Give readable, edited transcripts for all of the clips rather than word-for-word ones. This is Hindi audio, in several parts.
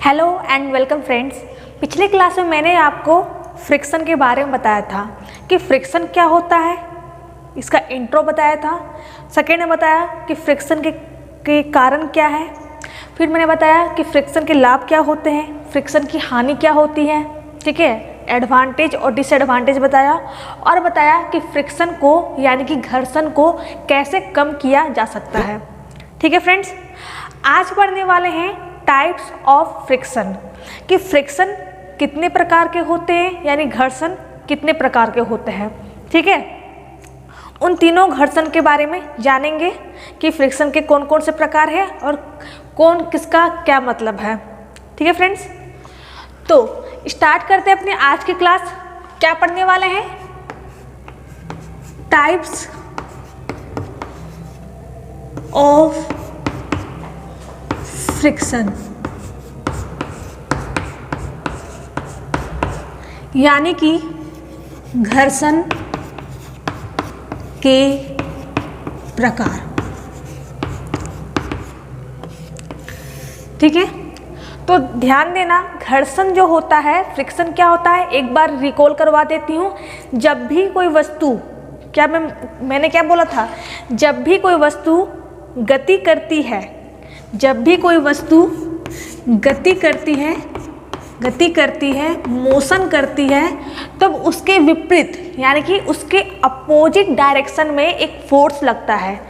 Hello and welcome friends. पिछले क्लास में मैंने आपको फ्रिक्शन के बारे में बताया था कि फ्रिक्शन क्या होता है, इसका इंट्रो बताया था। सेकेंड में बताया कि फ्रिक्शन के कारण क्या है। फिर मैंने बताया कि फ्रिक्शन के लाभ क्या होते हैं, फ्रिक्शन की हानि क्या होती है, ठीक है। एडवांटेज और डिसएडवांटेज बताया और बताया कि फ्रिक्शन को यानी कि घर्षण को कैसे कम किया जा सकता है। ठीक है फ्रेंड्स, आज पढ़ने वाले हैं टाइप्स ऑफ फ्रिक्शन कि फ्रिक्शन कितने प्रकार के होते हैं, यानी घर्षण कितने प्रकार के होते हैं। ठीक है, उन तीनों घर्षण के बारे में जानेंगे कि फ्रिक्शन के कौन कौन से प्रकार हैं और कौन किसका क्या मतलब है। ठीक है फ्रेंड्स, तो स्टार्ट करते हैं अपनी आज की क्लास। क्या पढ़ने वाले हैं? टाइप्स ऑफ फ्रिक्शन, यानी कि घर्षण के प्रकार। ठीक है, तो ध्यान देना, घर्षण जो होता है, फ्रिक्शन क्या होता है, एक बार रिकॉल करवा देती हूँ। जब भी कोई वस्तु, क्या मैंने क्या बोला था, जब भी कोई वस्तु गति करती है, जब भी कोई वस्तु गति करती है, मोशन करती है, तब उसके विपरीत यानी कि उसके अपोजिट डायरेक्शन में एक फोर्स लगता है।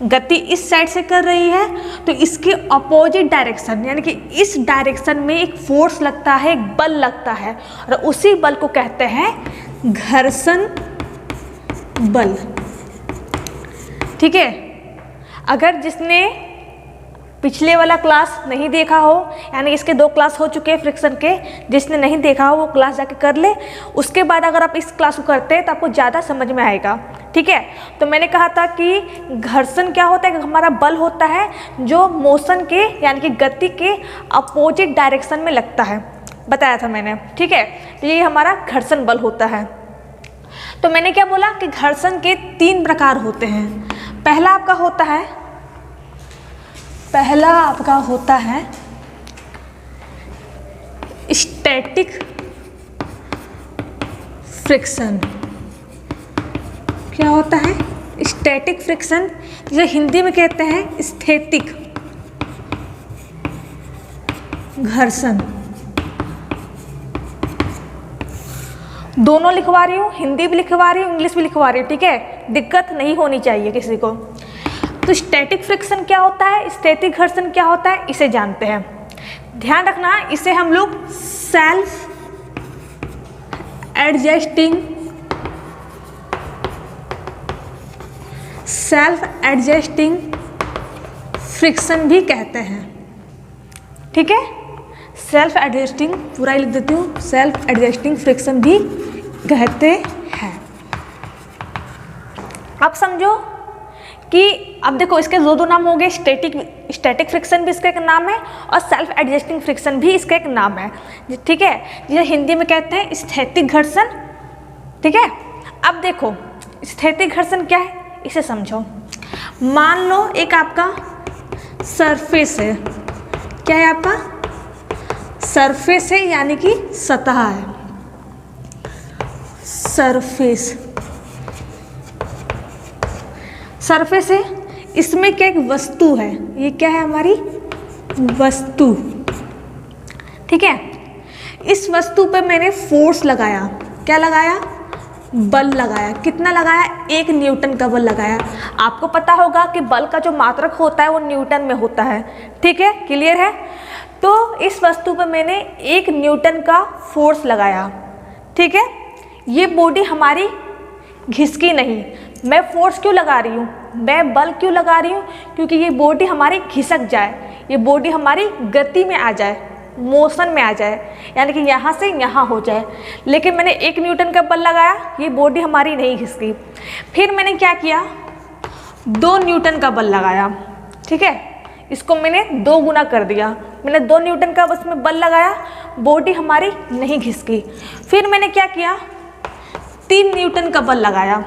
गति इस साइड से कर रही है तो इसके अपोजिट डायरेक्शन यानी कि इस डायरेक्शन में एक फोर्स लगता है, एक बल लगता है, और उसी बल को कहते हैं घर्षण बल। ठीक है, अगर जिसने पिछले वाला क्लास नहीं देखा हो, यानी इसके 2 क्लास हो चुके हैं फ्रिक्शन के, जिसने नहीं देखा हो वो क्लास जाके कर ले। उसके बाद अगर आप इस क्लास को करते हैं तो आपको ज़्यादा समझ में आएगा। ठीक है, तो मैंने कहा था कि घर्षण क्या होता है, कि हमारा बल होता है जो मोशन के यानी कि गति के अपोजिट डायरेक्शन में लगता है, बताया था मैंने। ठीक है, तो ये हमारा घर्षण बल होता है। तो मैंने क्या बोला कि घर्षण के 3 प्रकार होते हैं। पहला आपका होता है स्टैटिक फ्रिक्शन। क्या होता है? स्टैटिक फ्रिक्शन, जिसे हिंदी में कहते हैं स्थैतिक घर्षण। दोनों लिखवा रही हूँ, हिंदी भी लिखवा रही हूँ, इंग्लिश भी लिखवा रही हूँ। ठीक है, दिक्कत नहीं होनी चाहिए किसी को। तो स्टैटिक फ्रिक्शन क्या होता है, स्थैतिक घर्षण क्या होता है, इसे जानते हैं। ध्यान रखना, इसे हम लोग सेल्फ एडजस्टिंग फ्रिक्शन भी कहते हैं। ठीक है, सेल्फ एडजस्टिंग, पूरा लिख देती हूँ, सेल्फ एडजस्टिंग फ्रिक्शन भी कहते हैं। अब समझो कि अब देखो, इसके 2 नाम हो गए, स्टैटिक फ्रिक्शन भी इसका एक नाम है और सेल्फ एडजस्टिंग फ्रिक्शन भी इसका एक नाम है। ठीक है, जिसे हिंदी में कहते हैं स्थैतिक घर्षण। ठीक है, अब देखो स्थैतिक घर्षण क्या है, इसे समझो। मान लो एक आपका सरफेस है। क्या है आपका? सरफेस है, यानी कि सतह है। सरफेस है, इसमें क्या एक वस्तु है, ये क्या है हमारी वस्तु। ठीक है, इस वस्तु पे मैंने फोर्स लगाया। क्या लगाया? बल लगाया। कितना लगाया? 1 न्यूटन का बल लगाया। आपको पता होगा कि बल का जो मात्रक होता है वो न्यूटन में होता है। ठीक है, क्लियर है? तो इस वस्तु पे मैंने 1 न्यूटन का फोर्स लगाया। ठीक है, ये बॉडी हमारी घिसकी नहीं। मैं फोर्स क्यों लगा रही हूँ, मैं बल क्यों लगा रही हूँ? क्योंकि ये बॉडी हमारी घिसक जाए, ये बॉडी हमारी गति में आ जाए, मोशन में आ जाए, यानी कि यहाँ से यहाँ हो जाए। लेकिन मैंने 1 न्यूटन का बल लगाया, ये बॉडी हमारी नहीं घिसकी। फिर मैंने क्या किया, 2 न्यूटन का बल लगाया। ठीक है, इसको मैंने 2 गुना कर दिया। मैंने 2 न्यूटन का बस में बल लगाया, बॉडी हमारी नहीं घिसकी। फिर मैंने क्या किया, 3 न्यूटन का बल लगाया।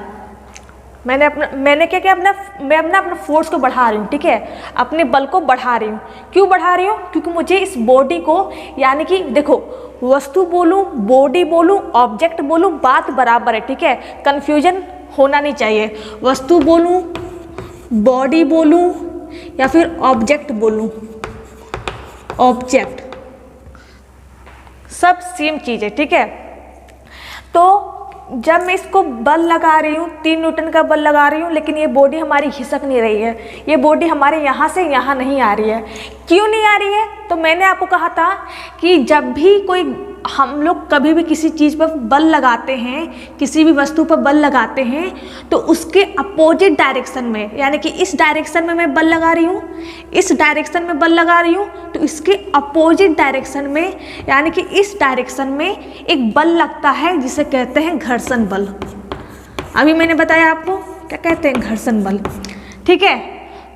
मैंने क्या किया, मैं अपना फोर्स को बढ़ा रही हूँ, ठीक है, अपने बल को बढ़ा रही हूँ। क्यों बढ़ा रही हूँ? क्योंकि मुझे इस बॉडी को, यानी कि देखो, वस्तु बोलूँ, बॉडी बोलूँ, ऑब्जेक्ट बोलूँ, बात बराबर है, ठीक है, कन्फ्यूजन होना नहीं चाहिए। वस्तु बोलूँ, बॉडी बोलूँ या फिर ऑब्जेक्ट बोलूँ, ऑब्जेक्ट सब सेम चीज़ है, ठीक है। तो जब मैं इसको बल लगा रही हूँ, 3 न्यूटन का बल लगा रही हूँ, लेकिन ये बॉडी हमारी खिसक नहीं रही है, ये बॉडी हमारे यहाँ से यहाँ नहीं आ रही है। क्यों नहीं आ रही है? तो मैंने आपको कहा था कि जब भी हम लोग कभी भी किसी चीज़ पर बल लगाते हैं, किसी भी वस्तु पर बल लगाते हैं, तो उसके अपोजिट डायरेक्शन में, यानी कि इस डायरेक्शन में मैं बल लगा रही हूँ, इस डायरेक्शन में बल लगा रही हूँ, तो इसके अपोजिट डायरेक्शन में, यानी कि इस डायरेक्शन में एक बल लगता है जिसे कहते हैं घर्षण बल। अभी मैंने बताया आपको क्या कहते हैं, घर्षण बल, ठीक है।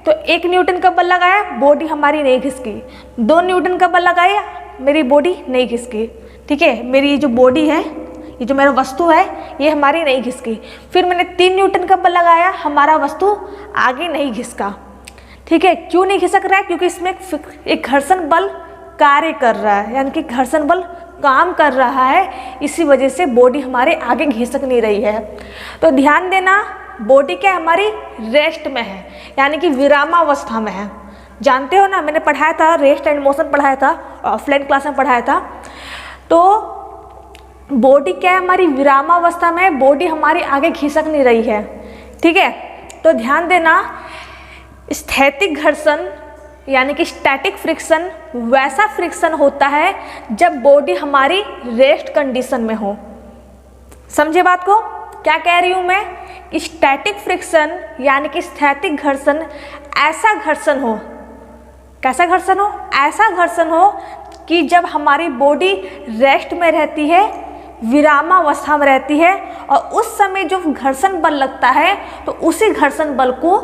तो 1 न्यूटन का बल लगाया, बॉडी हमारी नहीं खिसकी। 2 न्यूटन का बल लगाया, मेरी बॉडी नहीं खिसकी, ठीक है। मेरी ये जो बॉडी है, ये जो मेरा वस्तु है, ये हमारी नहीं खिसकी। फिर मैंने 3 न्यूटन का बल लगाया, हमारा वस्तु आगे नहीं खिसका, ठीक है। क्यों नहीं खिसक रहा है? क्योंकि इसमें एक घर्षण बल कार्य कर रहा है, यानी कि घर्षण बल काम कर रहा है, इसी वजह से बॉडी हमारे आगे खिसक नहीं रही है। तो ध्यान देना, बॉडी क्या हमारी रेस्ट में है, यानी कि विरामावस्था में है। जानते हो ना, मैंने पढ़ाया था, रेस्ट एंड मोशन पढ़ाया था, ऑफलाइन क्लास में पढ़ाया था। तो बॉडी क्या है हमारी विरामावस्था में है, बॉडी हमारी आगे खिसक नहीं रही है, ठीक है। तो ध्यान देना, स्थैतिक घर्षण यानी कि स्टैटिक फ्रिक्शन वैसा फ्रिक्शन होता है जब बॉडी हमारी रेस्ट कंडीशन में हो। समझे बात को? क्या कह रही हूँ मैं कि स्टैटिक फ्रिक्शन यानी कि स्थैतिक घर्षण ऐसा घर्षण हो, कैसा घर्षण हो? ऐसा घर्षण हो कि जब हमारी बॉडी रेस्ट में रहती है, विरामावस्था में रहती है, और उस समय जो घर्षण बल लगता है, तो उसी घर्षण बल को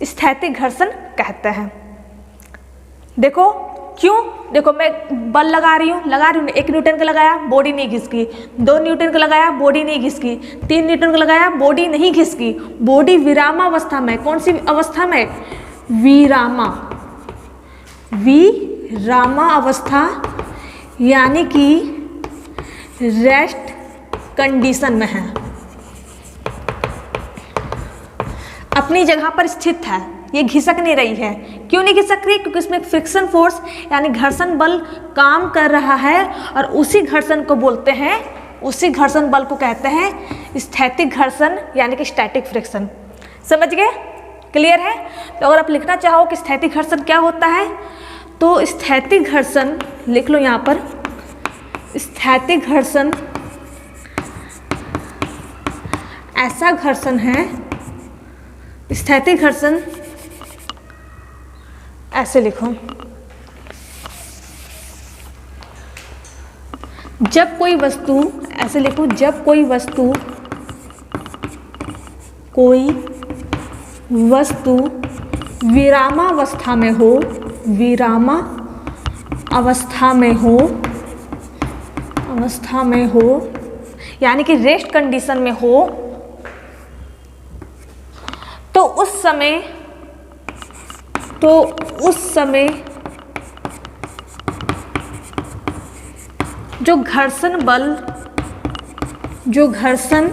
स्थैतिक घर्षण कहते हैं। देखो क्यों? देखो मैं बल लगा रही हूँ, 1 न्यूटन का लगाया, बॉडी नहीं खिसकी। 2 न्यूटन का लगाया, बॉडी नहीं खिसकी। 3 न्यूटन का लगाया, बॉडी नहीं खिसकी। बॉडी विरामावस्था में, कौन सी अवस्था में? विरामा अवस्था, यानी कि रेस्ट कंडीशन में है, अपनी जगह पर स्थित है, ये घिसक नहीं रही है। क्यों नहीं घिसक रही? क्योंकि इसमें फ्रिक्शन फोर्स यानी घर्षण बल काम कर रहा है, और उसी घर्षण को बोलते हैं, उसी घर्षण बल को कहते हैं स्थैतिक घर्षण यानी कि स्टैटिक फ्रिक्शन। समझ गए? क्लियर है? तो अगर आप लिखना चाहो कि स्थैतिक घर्षण क्या होता है, तो स्थैतिक घर्षण लिख लो यहाँ पर। स्थैतिक घर्षण ऐसा घर्षण है, स्थैतिक घर्षण ऐसे लिखो, जब कोई वस्तु, ऐसे लिखो, जब कोई वस्तु विरामावस्था में हो, अवस्था में हो यानी कि रेस्ट कंडीशन में हो, तो उस समय जो घर्षण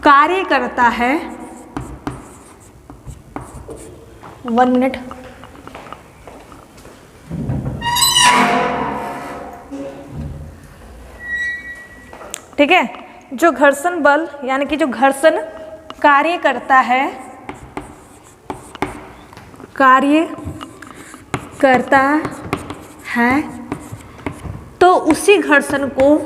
कार्य करता है, 1 मिनट, ठीक है। जो घर्षण बल यानी कि जो घर्षण कार्य करता है, तो उसी घर्षण को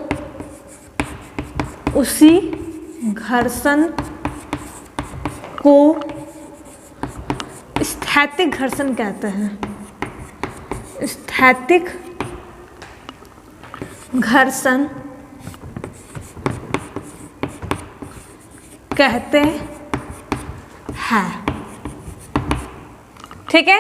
स्थैतिक घर्षण कहते हैं। स्थैतिक घर्षण कहते हैं, ठीक है।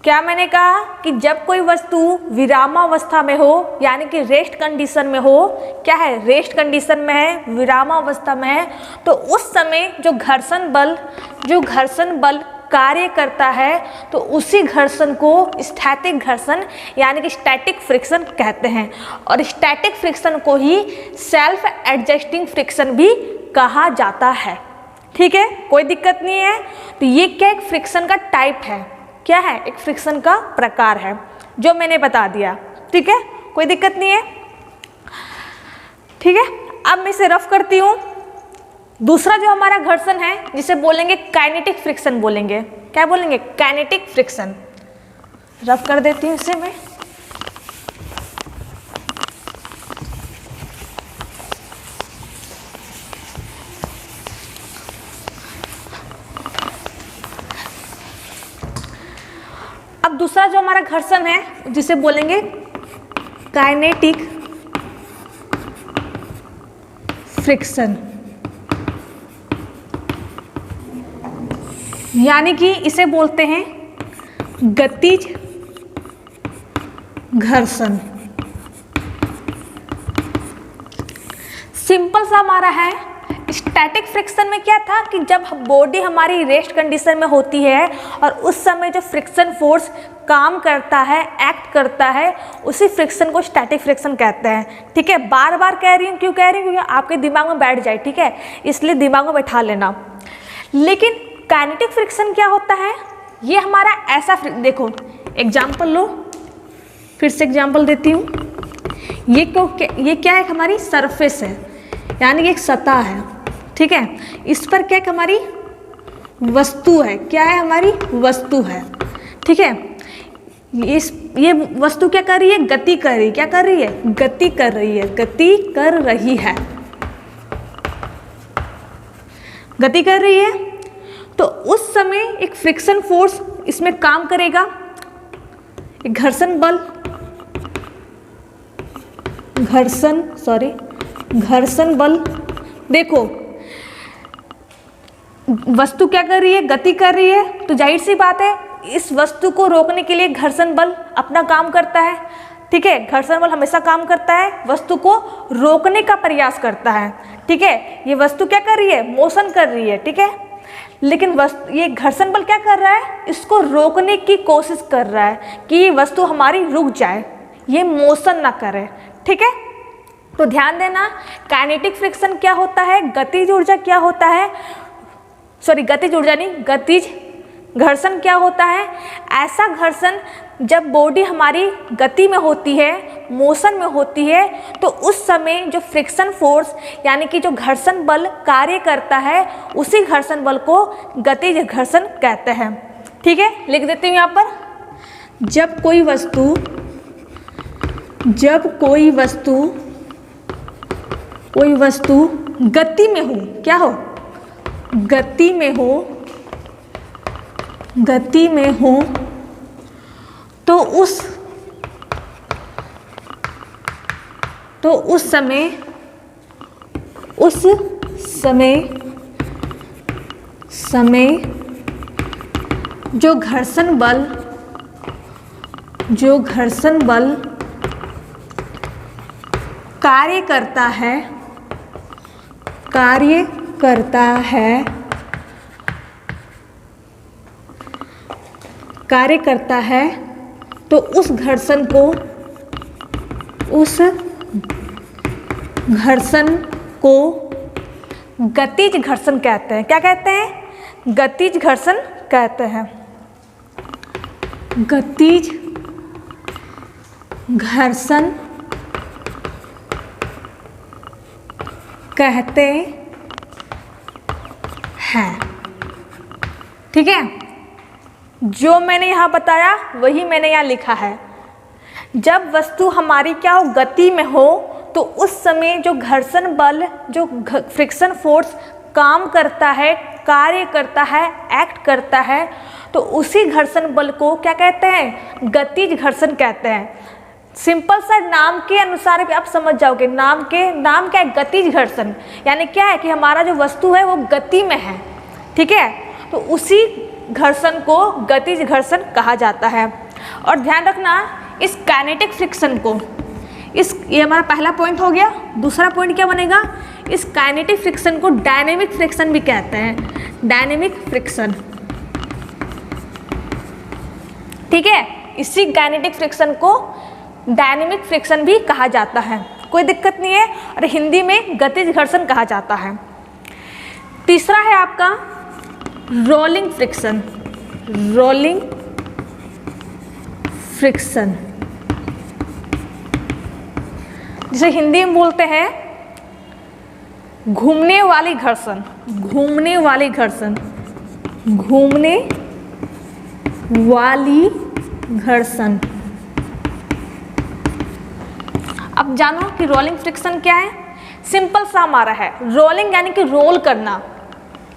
क्या मैंने कहा कि जब कोई वस्तु विरामावस्था में हो, यानी कि रेस्ट कंडीशन में हो, क्या है, रेस्ट कंडीशन में है, विरामावस्था में है, तो उस समय जो घर्षण बल कार्य करता है तो उसी घर्षण को स्थैतिक घर्षण यानी कि स्टैटिक फ्रिक्शन कहते हैं। और स्टैटिक फ्रिक्शन को ही सेल्फ एडजस्टिंग फ्रिक्शन भी कहा जाता है। ठीक है, कोई दिक्कत नहीं है। तो ये क्या एक फ्रिक्शन का टाइप है, क्या है, एक फ्रिक्शन का प्रकार है जो मैंने बता दिया। ठीक है, कोई दिक्कत नहीं है। ठीक है, अब मैं इसे रफ करती हूँ। दूसरा जो हमारा घर्षण है जिसे बोलेंगे काइनेटिक फ्रिक्शन बोलेंगे। क्या बोलेंगे, काइनेटिक फ्रिक्शन। रफ कर देती हूँ इसे मैं। अब दूसरा जो हमारा घर्षण है जिसे बोलेंगे काइनेटिक फ्रिक्शन, यानी कि इसे बोलते हैं गतिज घर्षण। सिंपल सा हमारा है। स्टैटिक फ्रिक्शन में क्या था कि जब बॉडी हमारी रेस्ट कंडीशन में होती है और उस समय जो फ्रिक्शन फोर्स काम करता है, एक्ट करता है, उसी फ्रिक्शन को स्टैटिक फ्रिक्शन कहते हैं। ठीक है, बार बार कह रही हूँ, क्यों कह रही हूँ, क्योंकि आपके दिमाग में बैठ जाए। ठीक है, इसलिए दिमाग में बैठा लेना। लेकिन काइनेटिक फ्रिक्शन क्या होता है, ये हमारा ऐसा देखो, एग्जाम्पल लो, फिर से एग्जाम्पल देती हूँ। ये क्या है, हमारी सरफेस है, यानी कि एक सतह है। ठीक है, इस पर क्या है, हमारी वस्तु है। क्या है, हमारी वस्तु है। ठीक है, ये वस्तु क्या कर रही है, गति कर रही है। क्या कर रही है, गति कर रही है, गति कर रही है, गति कर रही है। तो उस समय एक फ्रिक्शन फोर्स इसमें काम करेगा, एक घर्षण बल, घर्षण बल। देखो, वस्तु क्या कर रही है, गति कर रही है, तो जाहिर सी बात है इस वस्तु को रोकने के लिए घर्षण बल अपना काम करता है। ठीक है, घर्षण बल हमेशा काम करता है, वस्तु को रोकने का प्रयास करता है। ठीक है, ये वस्तु क्या कर रही है, मोशन कर रही है। ठीक है, लेकिन ये घर्षण बल क्या कर रहा है, इसको रोकने की कोशिश कर रहा है कि ये वस्तु हमारी रुक जाए, ये मोशन ना करे। ठीक है, तो ध्यान देना, काइनेटिक फ्रिक्शन क्या होता है, गतिज ऊर्जा क्या होता है, सॉरी गतिज ऊर्जा नहीं, गतिज घर्षण क्या होता है, ऐसा घर्षण जब बॉडी हमारी गति में होती है, मोशन में होती है, तो उस समय जो फ्रिक्शन फोर्स यानी कि जो घर्षण बल कार्य करता है, उसी घर्षण बल को गतिज घर्षण कहते हैं। ठीक है, लिख देती हूँ यहाँ पर, जब कोई वस्तु गति में हो, क्या हो, गति में हो, तो उस समय जो घर्षण बल कार्य करता है, तो उस घर्षण को गतिज घर्षण कहते हैं। क्या कहते हैं, गतिज घर्षण कहते हैं, गतिज घर्षण कहते हैं। ठीक है, जो मैंने यहाँ बताया वही मैंने यहाँ लिखा है। जब वस्तु हमारी क्या हो, गति में हो, तो उस समय जो घर्षण बल, जो फ्रिक्शन फोर्स काम करता है, कार्य करता है, एक्ट करता है, तो उसी घर्षण बल को क्या कहते हैं, गतिज घर्षण कहते हैं। सिंपल सा नाम के अनुसार भी आप समझ जाओगे, नाम क्या है, गतिज घर्षण, यानी क्या है कि हमारा जो वस्तु है वो गति में है। ठीक है, तो घर्षण को गतिज घर्षण कहा जाता है। और ध्यान रखना इस काइनेटिक फ्रिक्शन को, ये हमारा पहला पॉइंट हो गया। दूसरा पॉइंट क्या बनेगा, इस काइनेटिक फ्रिक्शन को डायनेमिक फ्रिक्शन भी कहते हैं, डायनेमिक फ्रिक्शन। ठीक है, इसी काइनेटिक फ्रिक्शन को डायनेमिक फ्रिक्शन भी कहा जाता है, कोई दिक्कत नहीं है। और हिंदी में गतिज घर्षण कहा जाता है। तीसरा है आपका रोलिंग फ्रिक्शन, रोलिंग फ्रिक्शन, जिसे हिंदी में बोलते हैं घूमने वाली घर्षण, घूमने वाली घर्षण, घूमने वाली घर्षण। अब जानो कि रोलिंग फ्रिक्शन क्या है। सिंपल सा हमारा है, रोलिंग यानी कि रोल करना,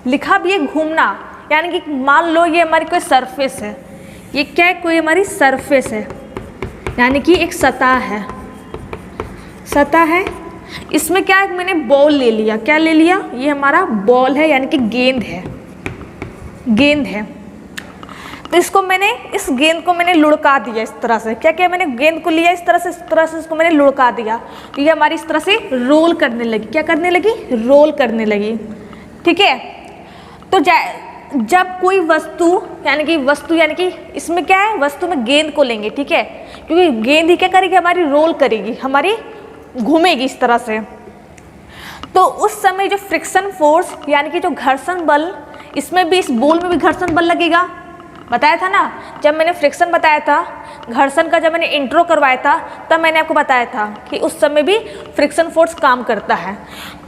लिखा भी है घूमना, यानी कि मान लो ये हमारी कोई सरफेस है, ये क्या है, कोई हमारी सरफेस है, यानी कि एक सतह है, सतह है। इसमें क्या है, मैंने बॉल ले लिया, क्या ले लिया, ये हमारा बॉल है यानी कि गेंद है, गेंद है। तो इसको मैंने, इस गेंद को मैंने लुढ़का दिया इस तरह से, क्या क्या मैंने गेंद को लिया इस तरह से इसको मैंने लुढ़का दिया, तो ये हमारी इस तरह से रोल करने लगी, क्या करने लगी, रोल करने लगी। ठीक है, तो जब कोई वस्तु यानी कि इसमें क्या है, वस्तु में गेंद को लेंगे, ठीक है, क्योंकि गेंद ही क्या करेगी, हमारी रोल करेगी, हमारी घूमेगी इस तरह से। तो उस समय जो फ्रिक्शन फोर्स यानी कि जो घर्षण बल, इसमें भी, इस बॉल में भी घर्षण बल लगेगा, बताया था ना जब मैंने फ्रिक्शन बताया था, घर्षण का जब मैंने इंट्रो करवाया था, तब मैंने आपको बताया था कि उस समय भी फ्रिक्शन फोर्स काम करता है।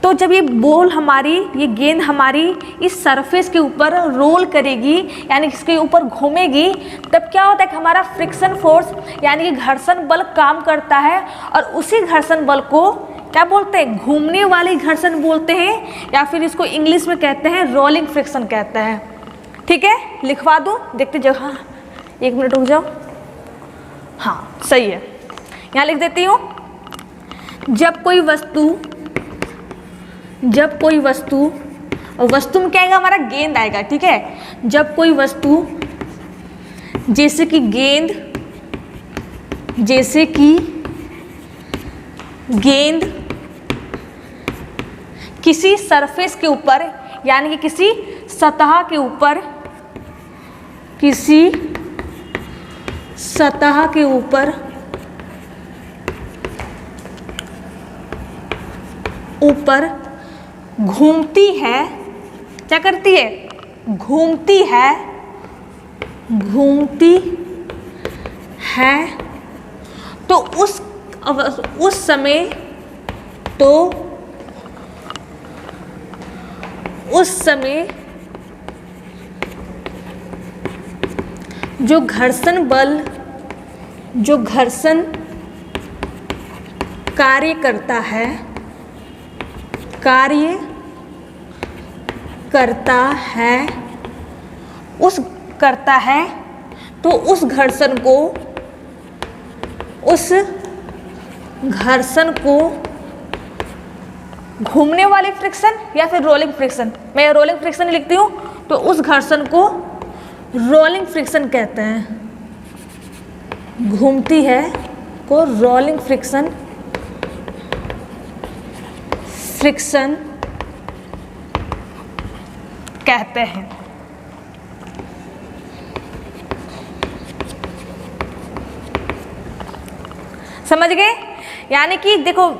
तो जब ये बॉल हमारी, ये गेंद हमारी इस सरफेस के ऊपर रोल करेगी यानी इसके ऊपर घूमेगी, तब क्या होता है कि हमारा फ्रिक्शन फोर्स यानी कि घर्षण बल काम करता है, और उसी घर्षण बल को क्या बोलते हैं, घूमने वाली घर्षण बोलते हैं, या फिर इसको इंग्लिश में कहते हैं रोलिंग फ्रिक्शन कहते हैं। ठीक है, लिखवा दूँ, देखते जाओ, हाँ 1 मिनट रुक जाओ, हाँ सही है, यहाँ लिख देती हूँ। जब कोई वस्तु, और वस्तु में क्या आएगा, हमारा गेंद आएगा, ठीक है। जब कोई वस्तु जैसे कि गेंद किसी सरफेस के ऊपर यानी कि किसी सतह के ऊपर, किसी सतह के ऊपर घूमती है, क्या करती है, घूमती है, तो उस समय जो घर्षण बल, जो घर्षण कार्य करता है, तो उस घर्षण को घूमने वाली फ्रिक्शन या फिर रोलिंग फ्रिक्शन, मैं रोलिंग फ्रिक्शन लिखती हूँ, तो उस घर्षण को रोलिंग फ्रिक्शन कहते हैं, घूमती है को रोलिंग फ्रिक्शन कहते हैं। समझ गए, यानी कि देखो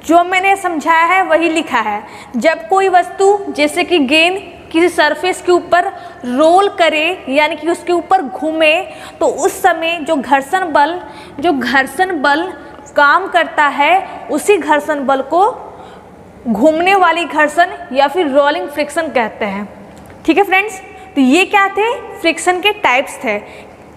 जो मैंने समझाया है वही लिखा है। जब कोई वस्तु जैसे कि गेंद किसी सरफेस के ऊपर रोल करे यानी कि उसके ऊपर घूमे, तो उस समय जो घर्षण बल काम करता है, उसी घर्षण बल को घूमने वाली घर्षण या फिर रोलिंग फ्रिक्शन कहते हैं। ठीक है फ्रेंड्स, तो ये क्या थे, फ्रिक्शन के टाइप्स थे।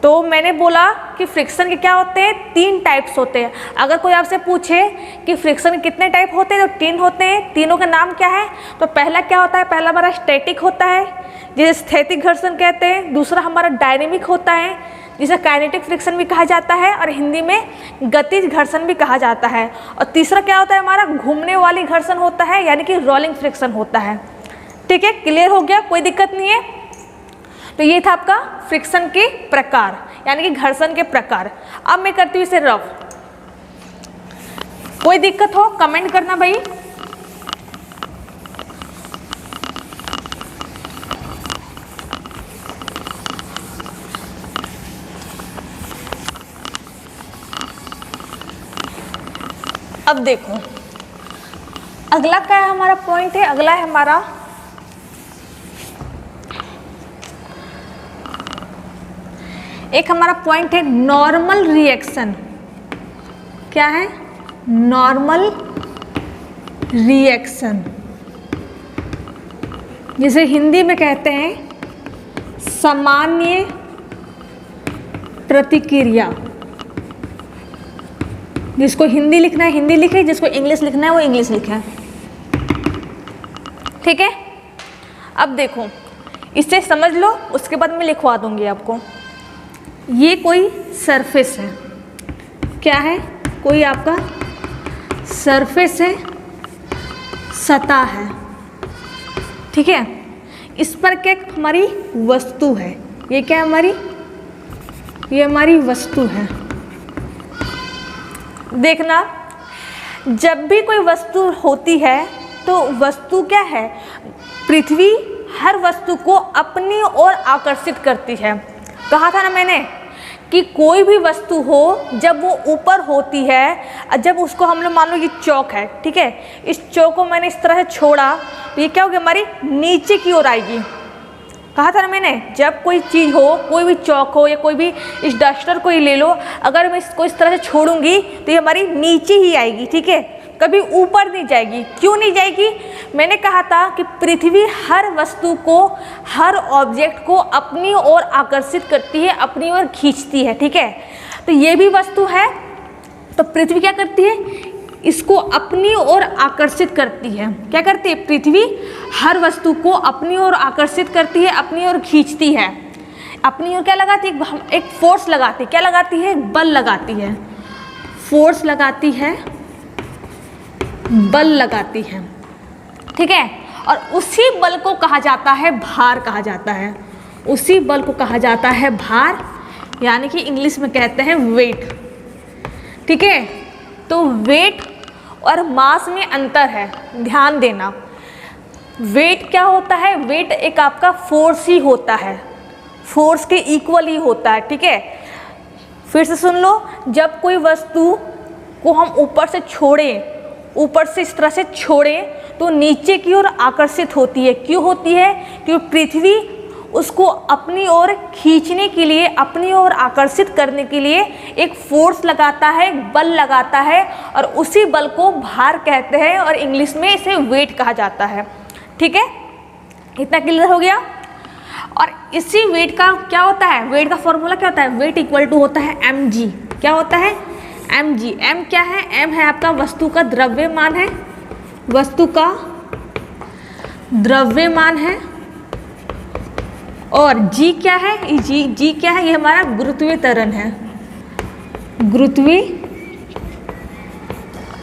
तो मैंने बोला कि फ्रिक्शन के क्या होते हैं, 3 टाइप्स होते हैं। अगर कोई आपसे पूछे कि फ्रिक्शन के कितने टाइप होते हैं, तो 3 होते हैं। तीनों का नाम क्या है, तो पहला क्या होता है, पहला हमारा स्टैटिक होता है जिसे स्थैतिक घर्षण कहते हैं। दूसरा हमारा डायनेमिक होता है जिसे काइनेटिक फ्रिक्शन भी कहा जाता है, और हिंदी में गतिज घर्षण भी कहा जाता है। और तीसरा क्या होता है, हमारा घूमने वाली घर्षण होता है यानी कि रोलिंग फ्रिक्शन होता है। ठीक है, क्लियर हो गया, कोई दिक्कत नहीं है। तो ये था आपका फ्रिक्शन के प्रकार, यानी कि घर्षण के प्रकार। अब मैं करती हूँ इसे रफ। कोई दिक्कत हो कमेंट करना भाई। अब देखो अगला क्या है हमारा पॉइंट है, अगला है हमारा एक हमारा पॉइंट है नॉर्मल रिएक्शन। क्या है? नॉर्मल रिएक्शन, जिसे हिंदी में कहते हैं सामान्य प्रतिक्रिया। जिसको हिंदी लिखना है हिंदी लिखे, जिसको इंग्लिश लिखना है वो इंग्लिश लिखे। ठीक है, अब देखो इसे समझ लो, उसके बाद मैं लिखवा दूंगी आपको। ये कोई सरफेस है, क्या है? कोई आपका सरफेस है, सतह है। ठीक है, इस पर क्या हमारी वस्तु है। ये क्या है हमारी? ये हमारी वस्तु है। देखना, जब भी कोई वस्तु होती है तो वस्तु क्या है? पृथ्वी हर वस्तु को अपनी ओर आकर्षित करती है। कहा था ना मैंने कि कोई भी वस्तु हो जब वो ऊपर होती है, जब उसको हम लोग मान लो ये चौक है, ठीक है, इस चौक को मैंने इस तरह से छोड़ा तो ये क्या होगी? हमारी नीचे की ओर आएगी। कहा था ना मैंने, जब कोई चीज़ हो, कोई भी चौक हो या कोई भी इस डस्टर को ही ले लो, अगर मैं इसको इस तरह से छोड़ूंगी तो ये हमारी नीचे ही आएगी। ठीक है, कभी ऊपर नहीं जाएगी। क्यों नहीं जाएगी? मैंने कहा था कि पृथ्वी हर वस्तु को, हर ऑब्जेक्ट को अपनी ओर आकर्षित करती है, अपनी ओर खींचती है। ठीक है, तो ये भी वस्तु है, तो पृथ्वी क्या करती है? इसको अपनी ओर आकर्षित करती है। क्या करती है? पृथ्वी हर वस्तु को अपनी ओर आकर्षित करती है, अपनी ओर खींचती है। अपनी ओर क्या लगाती है? एक फोर्स लगाती है। क्या लगाती है? बल लगाती है। फोर्स लगाती है, बल लगाती है। ठीक है, और उसी बल को कहा जाता है भार, कहा जाता है। उसी बल को कहा जाता है भार, यानी कि इंग्लिश में कहते हैं वेट। ठीक है, तो वेट और मास में अंतर है, ध्यान देना। वेट क्या होता है? वेट एक आपका फोर्स ही होता है, फोर्स के इक्वल ही होता है। ठीक है, फिर से सुन लो, जब कोई वस्तु को हम ऊपर से छोड़ें, ऊपर से इस तरह से छोड़ें तो नीचे की ओर आकर्षित होती है। क्यों होती है? क्योंकि पृथ्वी उसको अपनी ओर खींचने के लिए, अपनी ओर आकर्षित करने के लिए एक फोर्स लगाता है, बल लगाता है, और उसी बल को भार कहते हैं और इंग्लिश में इसे वेट कहा जाता है। ठीक है, इतना क्लियर हो गया। और इसी वेट का क्या होता है? वेट का फॉर्मूला क्या होता है? वेट इक्वल टू होता है mg। क्या होता है? mg। m क्या है? m है आपका वस्तु का द्रव्यमान है, वस्तु का द्रव्यमान है। और g क्या है? g क्या है? ये हमारा गुरुत्वीय त्वरण है, गुरुत्वीय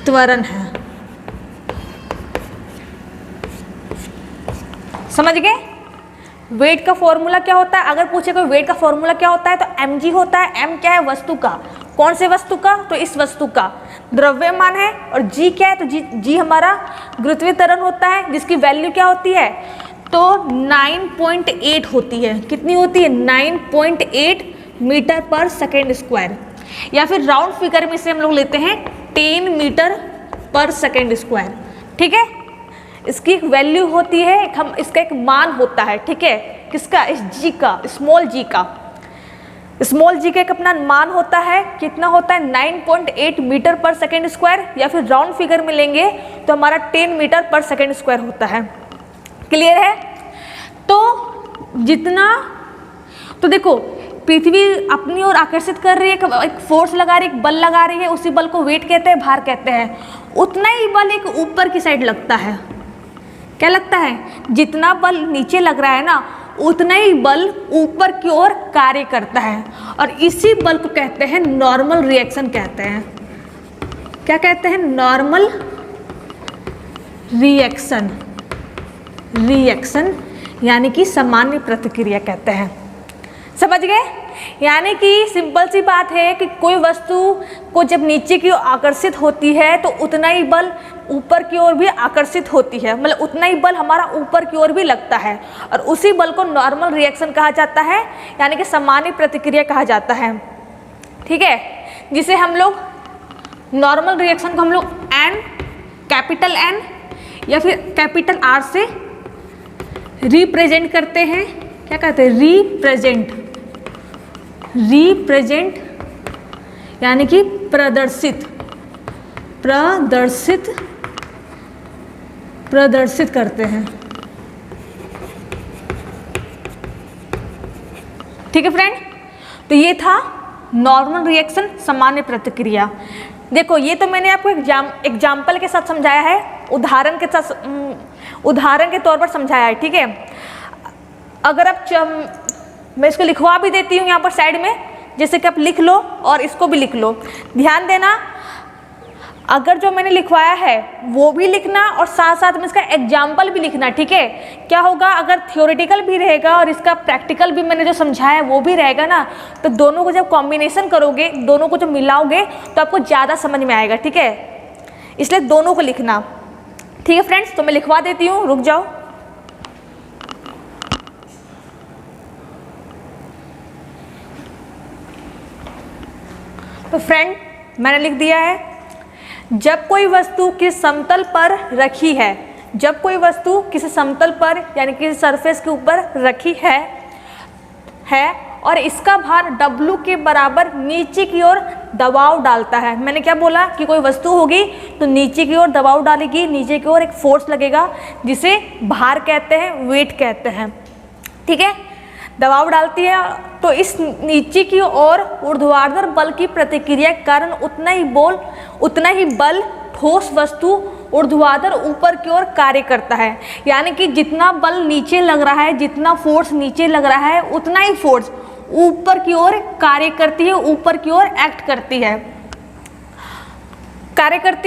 त्वरण है। समझ गए? वेट का फॉर्मूला क्या होता है? अगर पूछे कोई वेट का फॉर्मूला क्या होता है तो mg होता है। m क्या है? वस्तु का। कौन से वस्तु का? तो इस वस्तु का द्रव्यमान है। और g क्या है? तो g हमारा गुरुत्वीय त्वरण होता है, जिसकी वैल्यू क्या होती है? तो 9.8 होती है। कितनी होती है? 9.8 मीटर पर सेकेंड स्क्वायर, या फिर राउंड फिगर में से हम लोग लेते हैं 10 मीटर पर सेकेंड स्क्वायर। ठीक है, इसकी एक वैल्यू होती है, इसका एक मान होता है। ठीक है, किसका? इस g का, स्मॉल g का। स्मॉल g का एक अपना मान होता है। कितना होता है? 9.8 मीटर पर सेकेंड स्क्वायर, या फिर राउंड फिगर में लेंगे तो हमारा 10 मीटर पर सेकेंड स्क्वायर होता है। क्लियर है? तो जितना, तो देखो पृथ्वी अपनी ओर आकर्षित कर रही है, एक फोर्स लगा रही है, एक बल लगा रही है, उसी बल को वेट कहते हैं, भार कहते हैं। उतना ही बल एक ऊपर की साइड लगता है। क्या लगता है? जितना बल नीचे लग रहा है ना, उतना ही बल ऊपर की ओर कार्य करता है, और इसी बल को कहते हैं नॉर्मल रिएक्शन कहते हैं। क्या कहते हैं? Normal reaction. रिएक्शन यानी कि सामान्य प्रतिक्रिया कहते हैं। समझ गए? यानी कि सिंपल सी बात है कि कोई वस्तु को जब नीचे की ओर आकर्षित होती है तो उतना ही बल ऊपर की ओर भी आकर्षित होती है, मतलब उतना ही बल हमारा ऊपर की ओर भी लगता है, और उसी बल को नॉर्मल रिएक्शन कहा जाता है, यानी कि सामान्य प्रतिक्रिया कहा जाता है। ठीक है, जिसे हम लोग नॉर्मल रिएक्शन को हम लोग एन, कैपिटल एन या फिर कैपिटल आर से रिप्रेजेंट करते हैं। क्या कहते हैं? रिप्रेजेंट यानी कि प्रदर्शित करते हैं। ठीक है फ्रेंड, तो ये था नॉर्मल रिएक्शन, सामान्य प्रतिक्रिया। देखो ये तो मैंने आपको एग्जाम्पल के साथ समझाया है, उदाहरण के तौर पर समझाया है। ठीक है, अगर आप मैं इसको लिखवा भी देती हूँ यहाँ पर साइड में, जैसे कि आप लिख लो और इसको भी लिख लो। ध्यान देना, अगर जो मैंने लिखवाया है वो भी लिखना और साथ साथ में इसका एग्जाम्पल भी लिखना। ठीक है, क्या होगा अगर थियोरेटिकल भी रहेगा और इसका प्रैक्टिकल भी मैंने जो समझाया है वो भी रहेगा ना, तो दोनों को जब कॉम्बिनेशन करोगे, दोनों को जब मिलाओगे तो आपको ज़्यादा समझ में आएगा। ठीक है, इसलिए दोनों को लिखना। ठीक है फ्रेंड्स, तो मैं लिखवा देती हूँ, रुक जाओ। तो फ्रेंड मैंने लिख दिया है, जब कोई वस्तु किसी समतल पर रखी है, जब कोई वस्तु किसी समतल पर यानी किसी सरफेस के ऊपर रखी है और इसका भार W के बराबर नीचे की ओर दबाव डालता है। मैंने क्या बोला कि कोई वस्तु होगी तो नीचे की ओर दबाव डालेगी, नीचे की ओर एक फोर्स लगेगा जिसे भार कहते हैं, वेट कहते हैं। ठीक है, दबाव डालती है तो इस नीचे की ओर ऊर्ध्वाधर बल की प्रतिक्रिया के कारण उतना ही बल ठोस वस्तु ऊर्ध्वाधर ऊपर की ओर कार्य करता है। यानी कि जितना बल नीचे लग रहा है, जितना फोर्स नीचे लग रहा है, उतना ही फोर्स ऊपर की ओर कार्य करती है, ऊपर की ओर एक्ट करती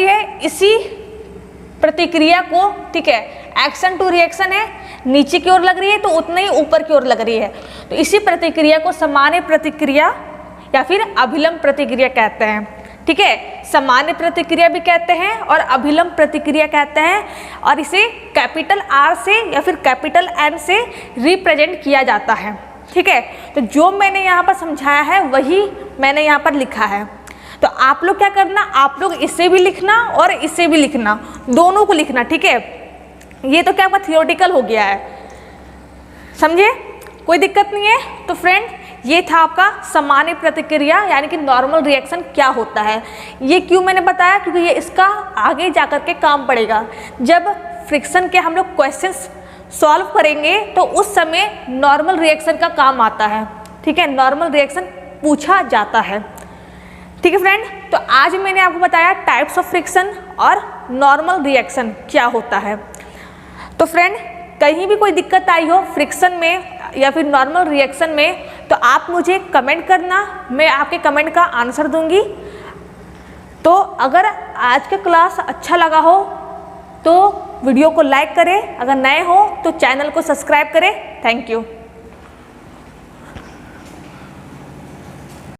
है इसी प्रतिक्रिया को। ठीक है, एक्शन टू रिएक्शन है, नीचे की ओर लग रही है तो उतना ही ऊपर की ओर लग रही है, तो इसी प्रतिक्रिया को सामान्य प्रतिक्रिया या फिर अभिलंब प्रतिक्रिया कहते हैं। ठीक है, सामान्य प्रतिक्रिया भी कहते हैं और अभिलंब प्रतिक्रिया कहते हैं, और इसे कैपिटल आर से या फिर कैपिटल एन से रिप्रेजेंट किया जाता है। ठीक है, तो जो मैंने यहाँ पर समझाया है वही मैंने यहाँ पर लिखा है। तो आप लोग क्या करना, आप लोग इसे भी लिखना और इसे भी लिखना, दोनों को लिखना। ठीक है, ये तो क्या आपका थियोरेटिकल हो गया है, समझे? कोई दिक्कत नहीं है। तो फ्रेंड ये था आपका सामान्य प्रतिक्रिया यानी कि नॉर्मल रिएक्शन क्या होता है। ये क्यों मैंने बताया, क्योंकि ये इसका आगे जाकर के काम पड़ेगा। जब फ्रिक्शन के हम लोग क्वेश्चंस सॉल्व करेंगे तो उस समय नॉर्मल रिएक्शन का काम आता है। ठीक है, नॉर्मल रिएक्शन पूछा जाता है। ठीक है फ्रेंड, तो आज मैंने आपको बताया टाइप्स ऑफ फ्रिक्शन और नॉर्मल रिएक्शन क्या होता है। तो फ्रेंड कहीं भी कोई दिक्कत आई हो फ्रिक्शन में या फिर नॉर्मल रिएक्शन में तो आप मुझे कमेंट करना, मैं आपके कमेंट का आंसर दूंगी। तो अगर आज का क्लास अच्छा लगा हो तो वीडियो को लाइक करें, अगर नए हो तो चैनल को सब्सक्राइब करें। Thank you.